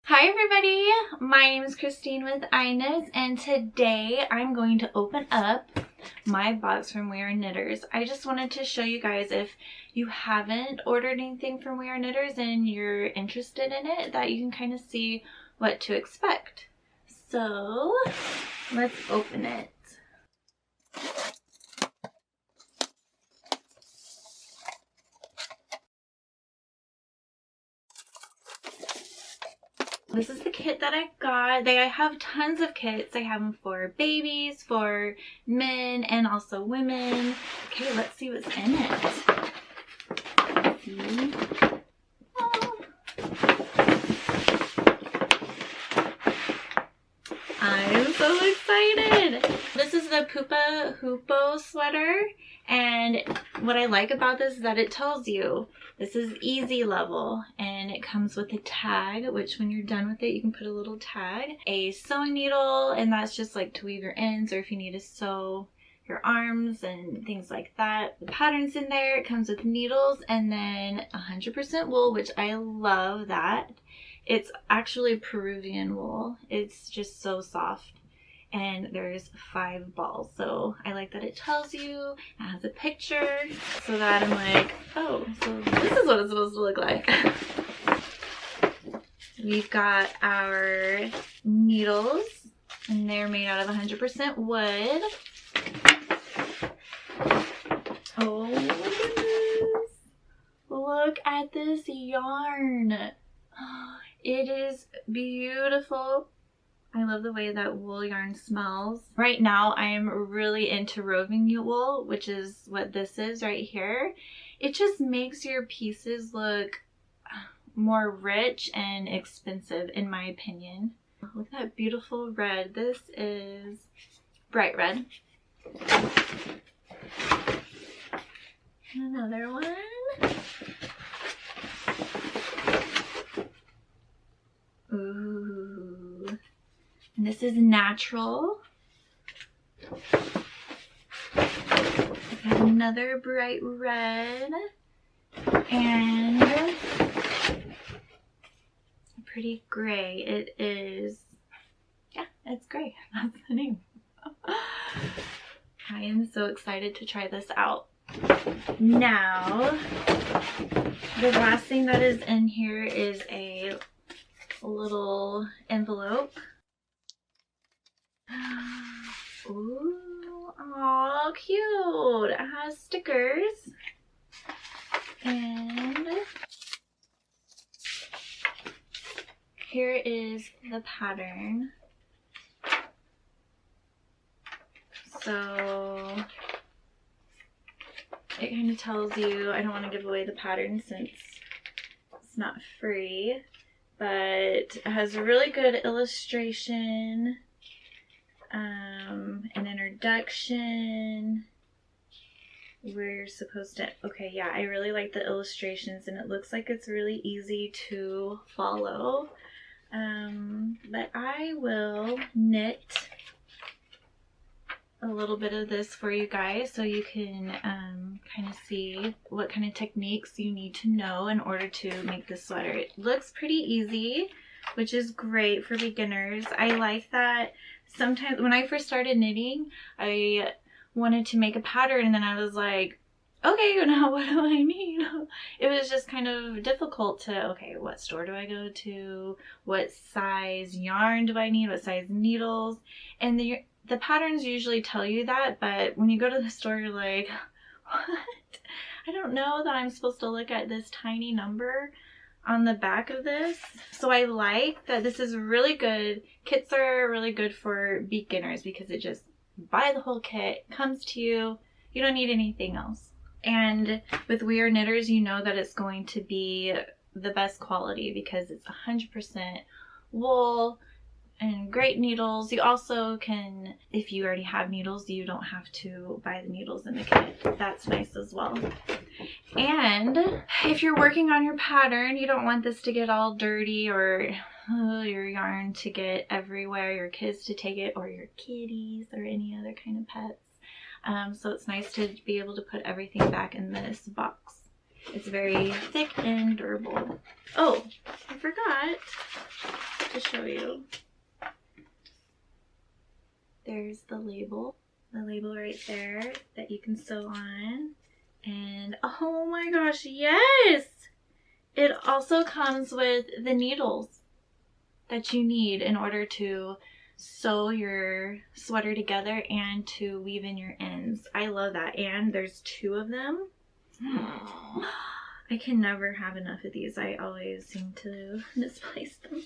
Hi everybody, my name is Christine with iKNITS, and today I'm going to open up my box from We Are Knitters. I just wanted to show you guys, if you haven't ordered anything from We Are Knitters and you're interested in it, that you can kind of see what to expect. So let's open it. This is the kit that I got. I have tons of kits. I have them for babies, for men, and also women. Okay, let's see what's in it. Oh. I'm so excited. This is the Poupa Hoopoe sweater, and what I like about this is that it tells you this is easy level, and it comes with a tag, which when you're done with it, you can put a little tag, a sewing needle, and that's just like to weave your ends or if you need to sew your arms and things like that. The pattern's in there. It comes with needles and then 100% wool, which I love that. It's actually Peruvian wool. It's just so soft. And there's 5 balls, so I like that it tells you, it has a picture, so that I'm like, oh, so this is what it's supposed to look like. We've got our needles, and they're made out of 100% wood. Oh my goodness, look at this yarn. It is beautiful. I love the way that wool yarn smells. Right now, I am really into roving wool, which is what this is right here. It just makes your pieces look more rich and expensive, in my opinion. Look at that beautiful red. This is bright red. Another one. Ooh. And this is natural. We've got another bright red and a pretty gray. It is, yeah, it's gray. That's the name. I am so excited to try this out. Now, the last thing that is in here is a little envelope. Ooh, aw, cute. It has stickers. And here is the pattern. So it kind of tells you, I don't want to give away the pattern since it's not free, but it has a really good illustration. An introduction. We're supposed to, okay, yeah, I really like the illustrations, and it looks like it's really easy to follow. But I will knit a little bit of this for you guys so you can kind of see what kind of techniques you need to know in order to make this sweater. It looks pretty easy, which is great for beginners. I like that. Sometimes when I first started knitting, I wanted to make a pattern, and then I was like, okay, now what do I need? It was just kind of difficult to, okay, what store do I go to? What size yarn do I need? What size needles? And the patterns usually tell you that, but when you go to the store, you're like, what? I don't know that I'm supposed to look at this tiny number on the back of this. So I like that this is really good. Kits are really good for beginners because it just, buy the whole kit, comes to you. You don't need anything else. And with We Are Knitters, you know that it's going to be the best quality because it's 100% wool and great needles. You also can, if you already have needles, you don't have to buy the needles in the kit. That's nice as well. And if you're working on your pattern, you don't want this to get all dirty or your yarn to get everywhere, your kids to take it, or your kitties or any other kind of pets. So it's nice to be able to put everything back in this box. It's very thick and durable. Oh, I forgot. show you. There's the label right there that you can sew on. And oh my gosh, yes! It also comes with the needles that you need in order to sew your sweater together and to weave in your ends. I love that. And there's 2 of them. I can never have enough of these. I always seem to misplace them.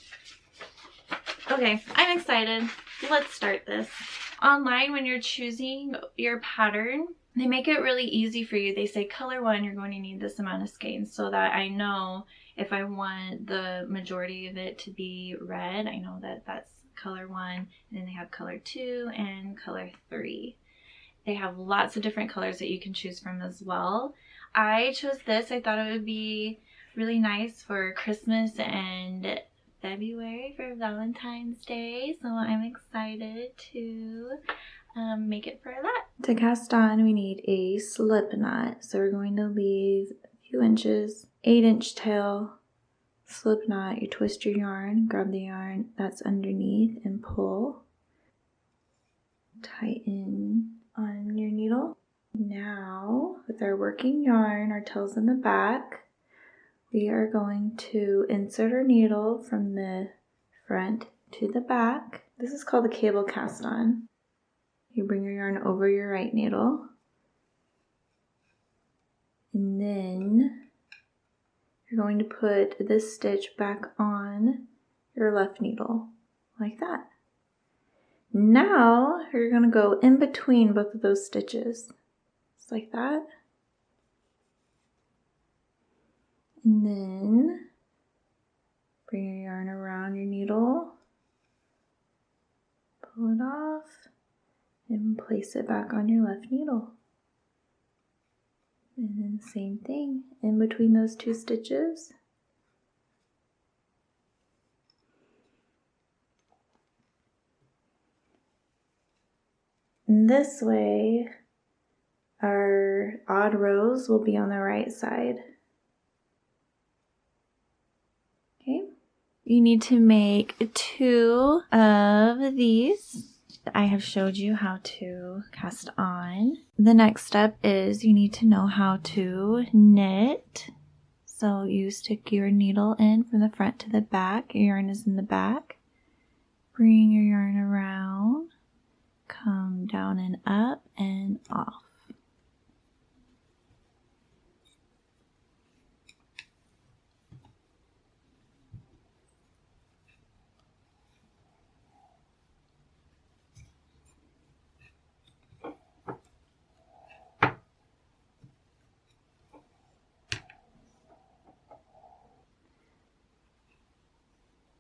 Okay, I'm excited. Let's start this. Online, when you're choosing your pattern, they make it really easy for you. They say color 1, you're going to need this amount of skeins, so that I know if I want the majority of it to be red, I know that that's color 1, and then they have color 2 and color 3. They have lots of different colors that you can choose from as well. I chose this. I thought it would be really nice for Christmas and February for Valentine's Day, so I'm excited to make it for that. To cast on, we need a slip knot, so we're going to leave a few inches, 8-inch tail, slip knot. You twist your yarn, grab the yarn that's underneath and pull, tighten on your needle. Now, with our working yarn, our tail's in the back, we are going to insert our needle from the front to the back. This is called the cable cast on. You bring your yarn over your right needle, and then you're going to put this stitch back on your left needle, like that. Now you're going to go in between both of those stitches, just like that. And then bring your yarn around your needle, pull it off, and place it back on your left needle. And then same thing, in between those 2 stitches. And this way, our odd rows will be on the right side. Okay. You need to make 2 of these. I have showed you how to cast on. The next step is you need to know how to knit. So you stick your needle in from the front to the back. Your yarn is in the back. Bring your yarn around. Come down and up and off.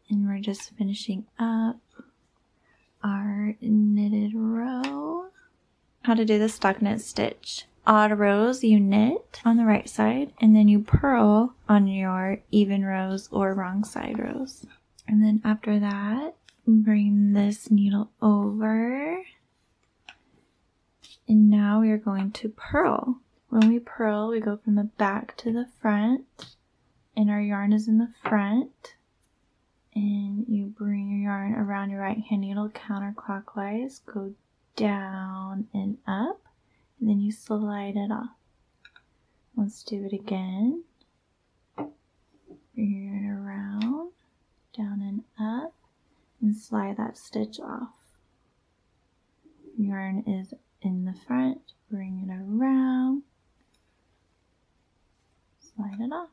And we're just finishing up our knitted row. How to do the stockinette stitch. Odd rows you knit on the right side, and then you purl on your even rows or wrong side rows. And then after that, bring this needle over. And now we are going to purl. When we purl, we go from the back to the front, and our yarn is in the front. And you bring your yarn around your right hand needle counterclockwise, go down and up, and then you slide it off. Let's do it again. Bring your yarn around, down and up, and slide that stitch off. Yarn is in the front, bring it around, slide it off.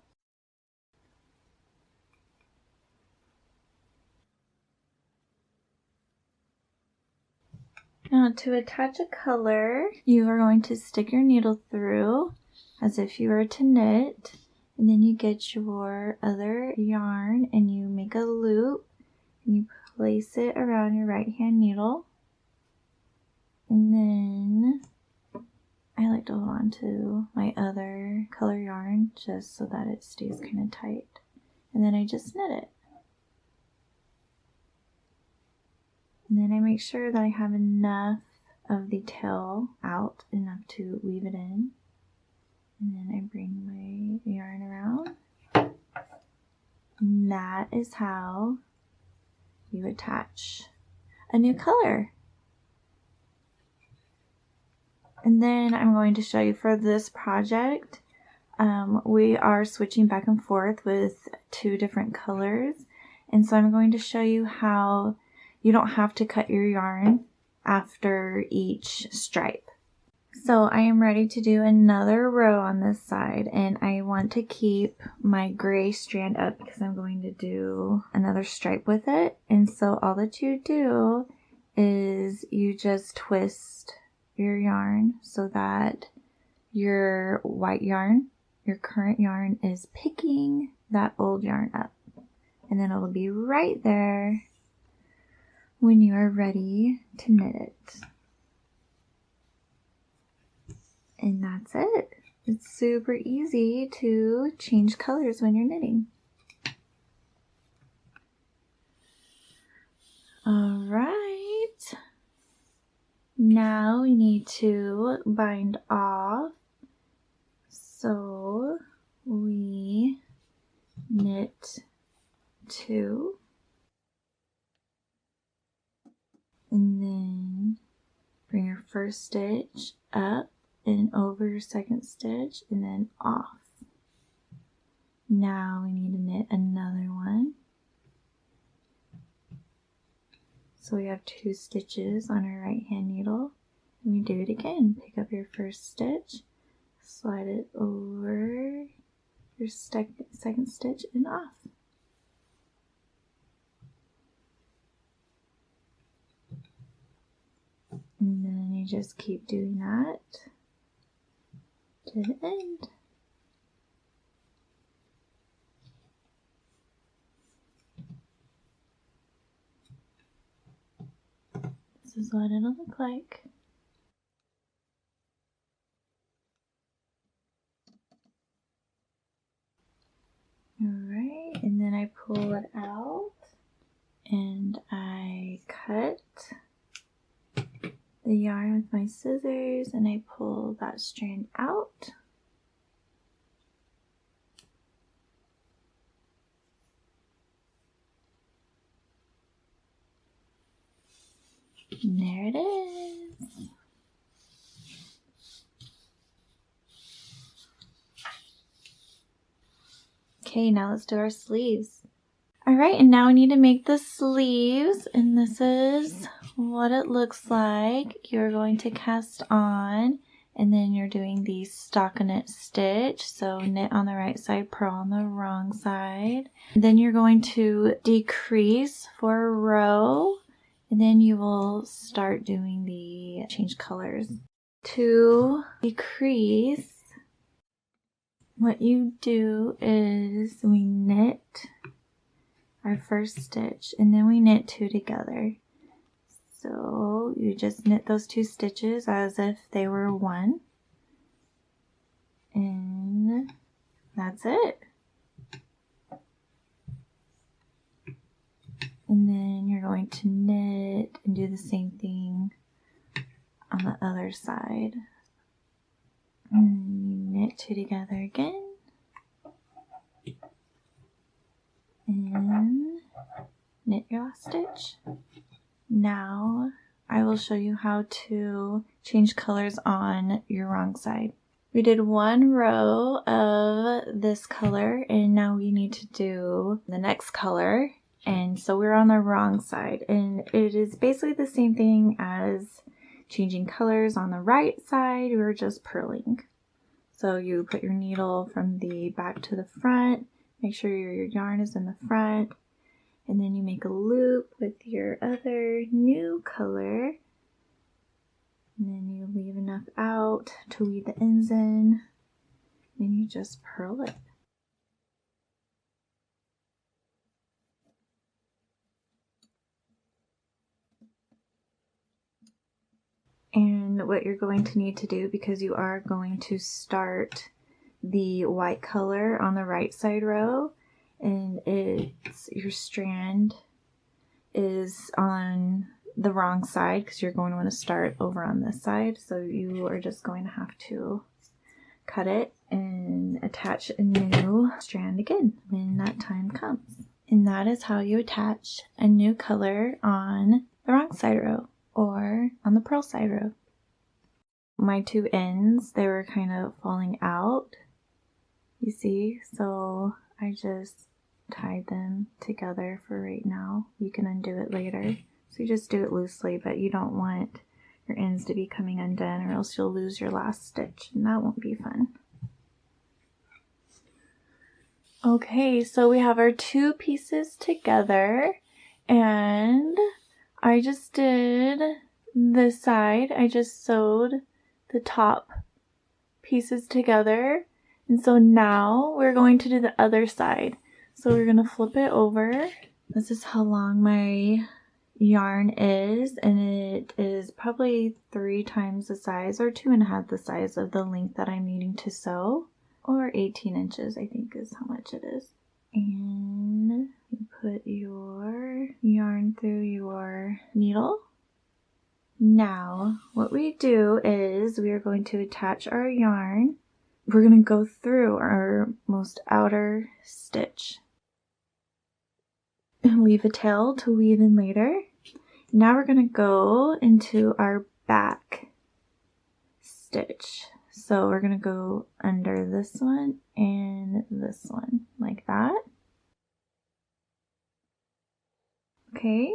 Now to attach a color, you are going to stick your needle through as if you were to knit, and then you get your other yarn and you make a loop and you place it around your right hand needle, and then I like to hold on to my other color yarn just so that it stays kind of tight, and then I just knit it. And then I make sure that I have enough of the tail out, enough to weave it in. And then I bring my yarn around. And that is how you attach a new color. And then I'm going to show you for this project, we are switching back and forth with 2 different colors. And so I'm going to show you how you don't have to cut your yarn after each stripe. So I am ready to do another row on this side, and I want to keep my gray strand up because I'm going to do another stripe with it. And so all that you do is you just twist your yarn so that your white yarn, your current yarn, is picking that old yarn up. And then it'll be right there when you are ready to knit it. And that's it. It's super easy to change colors when you're knitting. All right. Now we need to bind off. So we knit 2. And then bring your first stitch up and over your second stitch and then off. Now we need to knit another one. So we have 2 stitches on our right hand needle, and we do it again. Pick up your first stitch, slide it over your second stitch and off. And then you just keep doing that to the end. This is what it'll look like. Alright, and then I pull it out and I cut the yarn with my scissors and I pull that strand out. And there it is. Okay, now let's do our sleeves. Alright, and now we need to make the sleeves, and this is what it looks like. You're going to cast on, and then you're doing the stockinette stitch. So knit on the right side, purl on the wrong side. Then you're going to decrease for a row, and then you will start doing the change colors. To decrease, what you do is we knit our first stitch and then we knit 2 together. So you just knit those 2 stitches as if they were one, and that's it. And then you're going to knit and do the same thing on the other side. And you knit 2 together again. And knit your last stitch. Now I will show you how to change colors on your wrong side. We did 1 row of this color and now we need to do the next color. And so we're on the wrong side, and it is basically the same thing as changing colors on the right side. We're just purling. So you put your needle from the back to the front, make sure your yarn is in the front, and then you make a loop with your other new color, and then you leave enough out to weave the ends in, and you just purl it. And what you're going to need to do, because you are going to start the white color on the right side row, and it's your strand is on the wrong side because you're going to want to start over on this side. So you are just going to have to cut it and attach a new strand again when that time comes. And that is how you attach a new color on the wrong side row or on the purl side row. My two ends, they were kind of falling out, you see, so I just tied them together for right now. You can undo it later. So you just do it loosely, but you don't want your ends to be coming undone or else you'll lose your last stitch and that won't be fun. Okay, so we have our two pieces together and I just did this side. I just sewed the top pieces together, and so now we're going to do the other side. So we're going to flip it over. This is how long my yarn is, and it is probably 3 times the size or 2.5 the size of the length that I'm needing to sew, or 18 inches I think is how much it is. And you put your yarn through your needle. Now what we do is we are going to attach our yarn. We're going to go through our most outer stitch and leave a tail to weave in later. Now we're going to go into our back stitch. So we're going to go under this one and this one like that. Okay,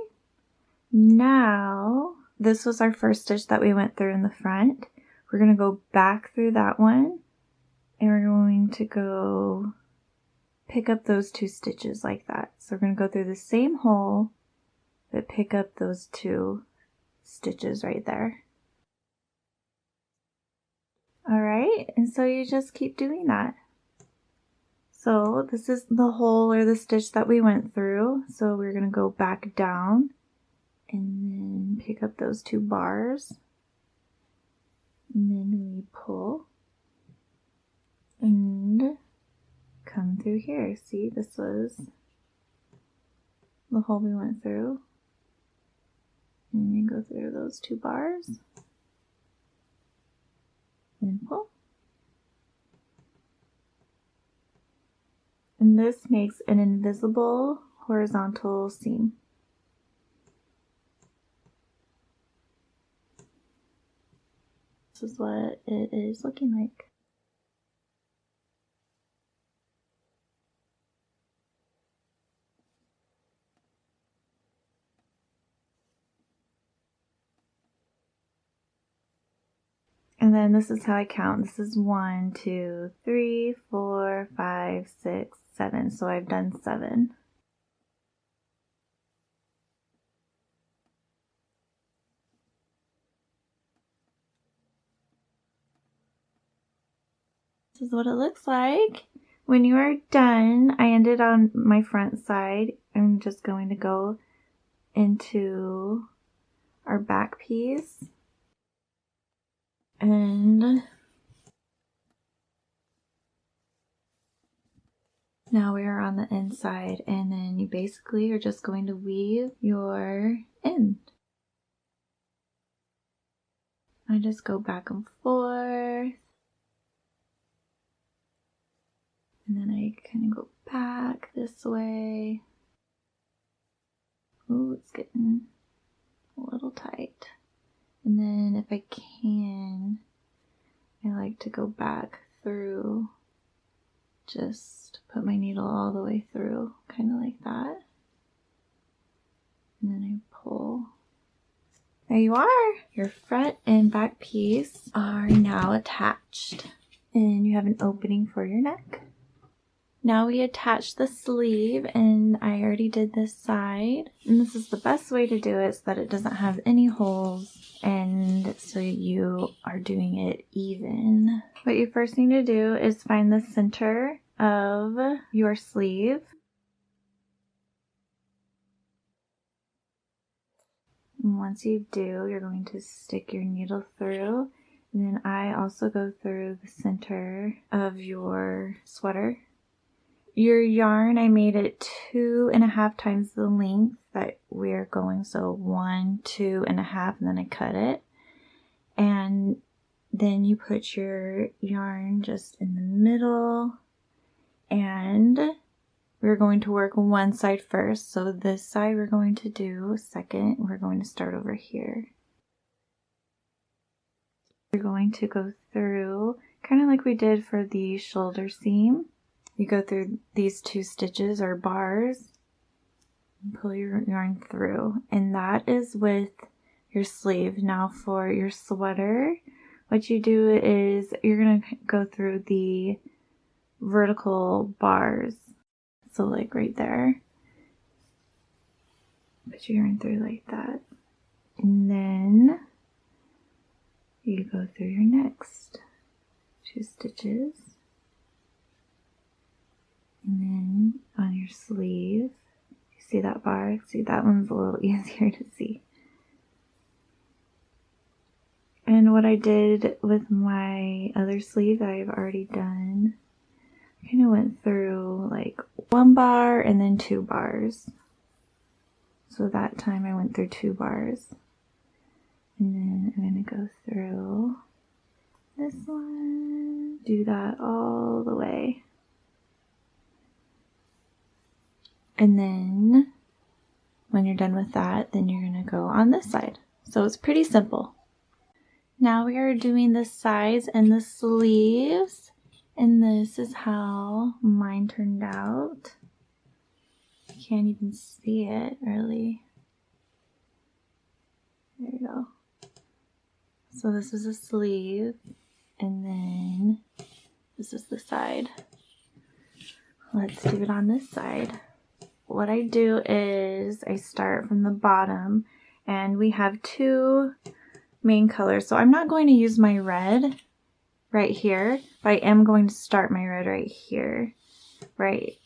now this was our first stitch that we went through in the front. We're going to go back through that one and we're going to go pick up those 2 stitches like that. So we're going to go through the same hole but pick up those 2 stitches right there. Alright, and so you just keep doing that. So this is the hole or the stitch that we went through. So we're going to go back down and then pick up those 2 bars. And then we pull and come through here. See, this was the hole we went through. And then go through those 2 bars and pull. And this makes an invisible horizontal seam. This is what it is looking like. And then this is how I count. This is 1, 2, 3, 4, 5, 6, 7. So I've done 7. This is what it looks like. When you are done, I ended on my front side. I'm just going to go into our back piece. And now we are on the inside, and then you basically are just going to weave your end. I just go back and forth, and then I kind of go back this way. Ooh, it's getting a little tight. And then if I can, I like to go back through, just put my needle all the way through, kind of like that. And then I pull. There you are! Your front and back piece are now attached. And you have an opening for your neck. Now we attach the sleeve, and I already did this side. And this is the best way to do it so that it doesn't have any holes, and so you are doing it even. What you first need to do is find the center of your sleeve. And once you do, you're going to stick your needle through. And then I also go through the center of your sweater. Your yarn, I made it 2.5 times the length that we're going. So 1, 2.5, and then I cut it. And then you put your yarn just in the middle and we're going to work one side first. So this side we're going to do second. We're going to start over here. We're going to go through kind of like we did for the shoulder seam. You go through these 2 stitches or bars and pull your yarn through, and that is with your sleeve. Now for your sweater, what you do is you're going to go through the vertical bars. So like right there, put your yarn through like that, and then you go through your next 2 stitches, and then on your sleeve, you see that bar? See, that one's a little easier to see. And what I did with my other sleeve that I've already done, I kind of went through like 1 bar and then 2 bars. So that time I went through 2 bars. And then I'm going to go through this one, do that all the way. And then when you're done with that, then you're going to go on this side. So it's pretty simple. Now we are doing the sides and the sleeves, and this is how mine turned out. You can't even see it really. There you go. So this is a sleeve, and then this is the side. Let's do it on this side. What I do is I start from the bottom, and we have 2 main colors. So I'm not going to use my red right here, but I am going to start my red right here. Right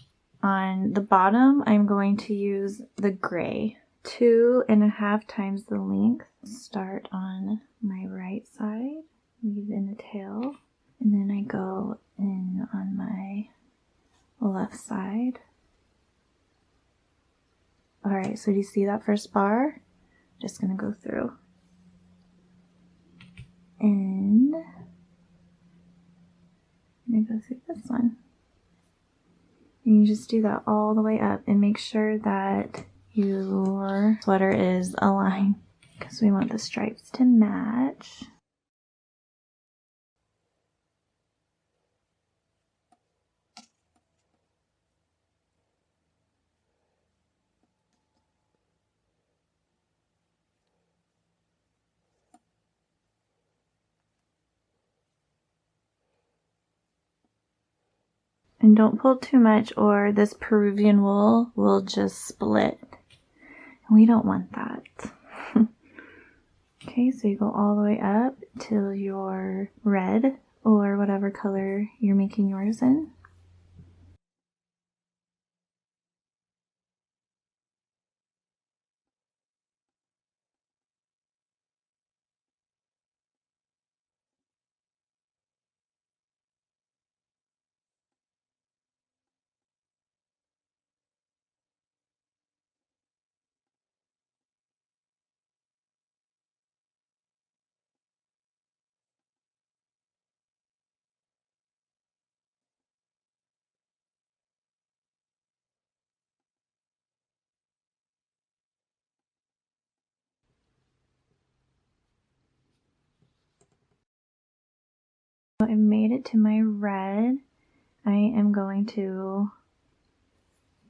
on the bottom, I'm going to use the gray. 2.5 times the length. Start on my right side, weave in the tail, and then I go in on my left side. Alright, so do you see that first bar? Just gonna go through. And I'm gonna go through this one. And you just do that all the way up and make sure that your sweater is aligned because we want the stripes to match. And don't pull too much or this Peruvian wool will just split. And we don't want that. Okay, so you go all the way up till your red or whatever color you're making yours in. I made it to my red. I am going to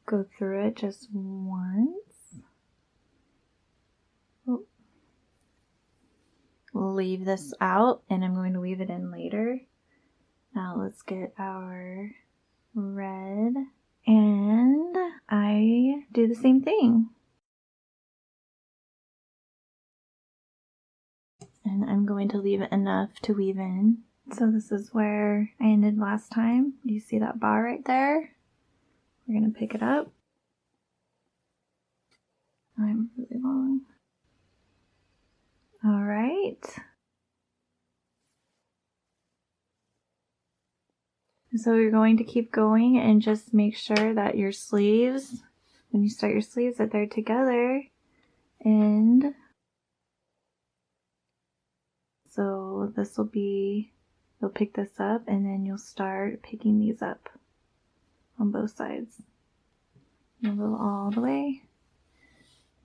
go through it just once. Oh. Leave this out and I'm going to weave it in later. Now let's get our red and I do the same thing. And I'm going to leave it enough to weave in. So this is where I ended last time. Do you see that bar right there? We're going to pick it up. I'm really long. All right. So you're going to keep going and just make sure that your sleeves, when you start your sleeves, that they're together. And so this will be, you'll pick this up and then you'll start picking these up on both sides. You'll go all the way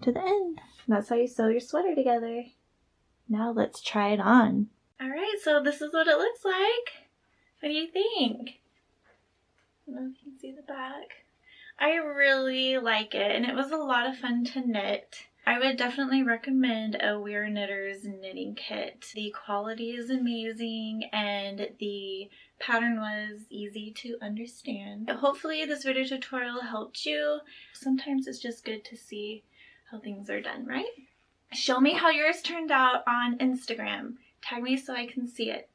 to the end. That's how you sew your sweater together. Now let's try it on. Alright, so this is what it looks like. What do you think? I don't know if you can see the back. I really like it, and it was a lot of fun to knit. I would definitely recommend a We're Knitters knitting kit. The quality is amazing, and the pattern was easy to understand. Hopefully this video tutorial helped you. Sometimes it's just good to see how things are done, right? Show me how yours turned out on Instagram. Tag me so I can see it.